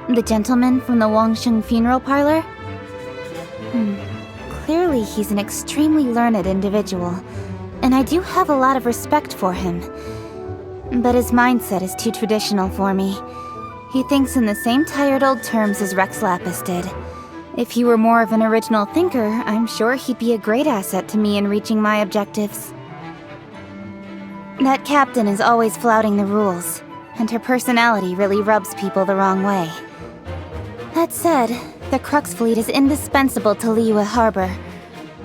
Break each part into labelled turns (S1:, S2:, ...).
S1: The gentleman from the Wangsheng funeral parlor? Clearly he's an extremely learned individual, and I do have a lot of respect for him. But his mindset is too traditional for me. He thinks in the same tired old terms as Rex Lapis did. If he were more of an original thinker, I'm sure he'd be a great asset to me in reaching my objectives. That captain is always flouting the rules, and her personality really rubs people the wrong way. That said, the Crux fleet is indispensable to Liyue Harbor.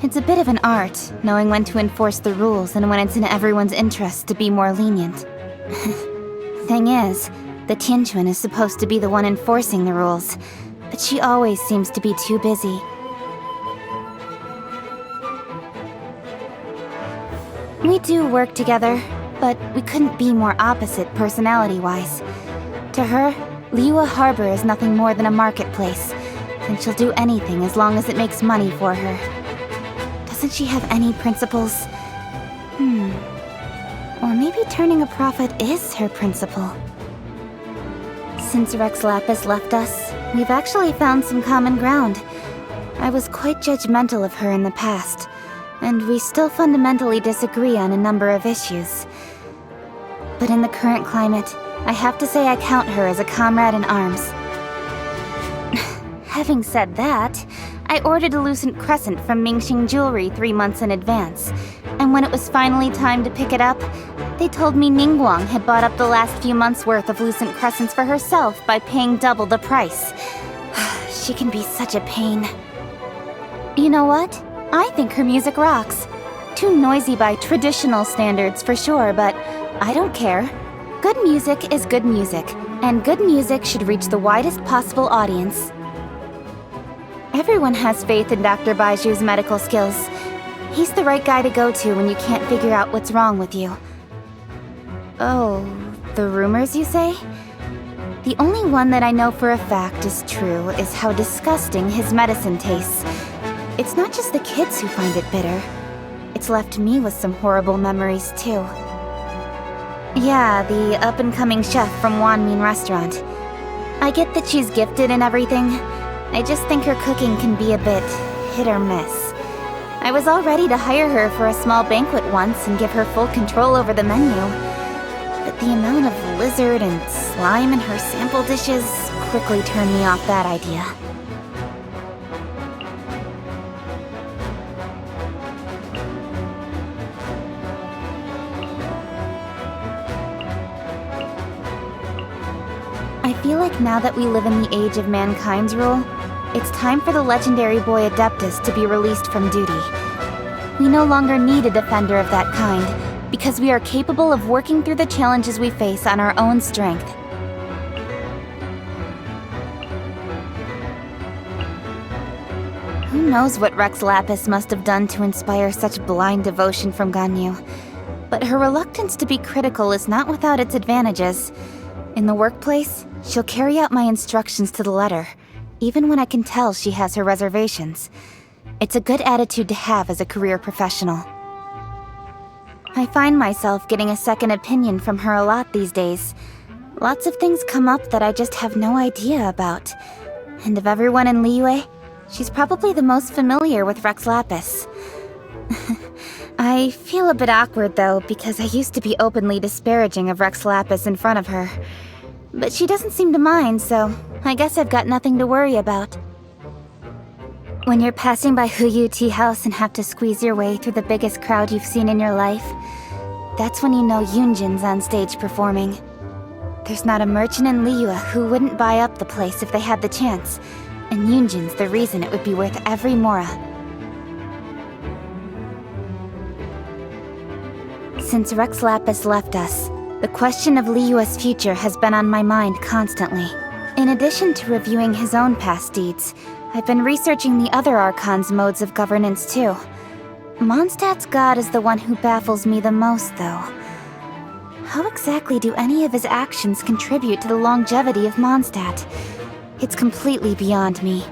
S1: It's a bit of an art, knowing when to enforce the rules and when it's in everyone's interest to be more lenient. Thing is, the Tianquan is supposed to be the one enforcing the rules, but she always seems to be too busy. We do work together, but we couldn't be more opposite personality-wise. To her, Liyue Harbor is nothing more than a marketplace, and she'll do anything as long as it makes money for her. Doesn't she have any principles? Or maybe turning a profit is her principle. Since Rex Lapis left us, we've actually found some common ground. I was quite judgmental of her in the past, and we still fundamentally disagree on a number of issues. But in the current climate, I have to say I count her as a comrade in arms. Having said that, I ordered a Lucent Crescent from Mingxing Jewelry 3 months in advance, and when it was finally time to pick it up, they told me Ningguang had bought up the last few months' worth of Lucent Crescents for herself by paying double the price. She can be such a pain. You know what? I think her music rocks. Too noisy by traditional standards for sure, but I don't care. Good music is good music, and good music should reach the widest possible audience. Everyone has faith in Dr. Baiju's medical skills. He's the right guy to go to when you can't figure out what's wrong with you. Oh, the rumors, you say? The only one that I know for a fact is true is how disgusting his medicine tastes. It's not just the kids who find it bitter. It's left me with some horrible memories, too. Yeah, the up-and-coming chef from Wanmin Restaurant. I get that she's gifted and everything. I just think her cooking can be a bit hit or miss. I was all ready to hire her for a small banquet once and give her full control over the menu. But the amount of lizard and slime in her sample dishes quickly turned me off that idea. I feel like now that we live in the age of mankind's rule, it's time for the legendary boy Adeptus to be released from duty. We no longer need a defender of that kind, because we are capable of working through the challenges we face on our own strength. Who knows what Rex Lapis must have done to inspire such blind devotion from Ganyu. But her reluctance to be critical is not without its advantages. In the workplace, she'll carry out my instructions to the letter, even when I can tell she has her reservations. It's a good attitude to have as a career professional. I find myself getting a second opinion from her a lot these days. Lots of things come up that I just have no idea about. And of everyone in Liyue, she's probably the most familiar with Rex Lapis. I feel a bit awkward though, because I used to be openly disparaging of Rex Lapis in front of her. But she doesn't seem to mind, so I guess I've got nothing to worry about. When you're passing by Huyu Tea House and have to squeeze your way through the biggest crowd you've seen in your life, that's when you know Yunjin's on stage performing. There's not a merchant in Liyue who wouldn't buy up the place if they had the chance, and Yunjin's the reason it would be worth every mora. Since Rex Lapis left us, the question of Liyue's future has been on my mind constantly. In addition to reviewing his own past deeds, I've been researching the other Archon's modes of governance too. Mondstadt's god is the one who baffles me the most, though. How exactly do any of his actions contribute to the longevity of Mondstadt? It's completely beyond me.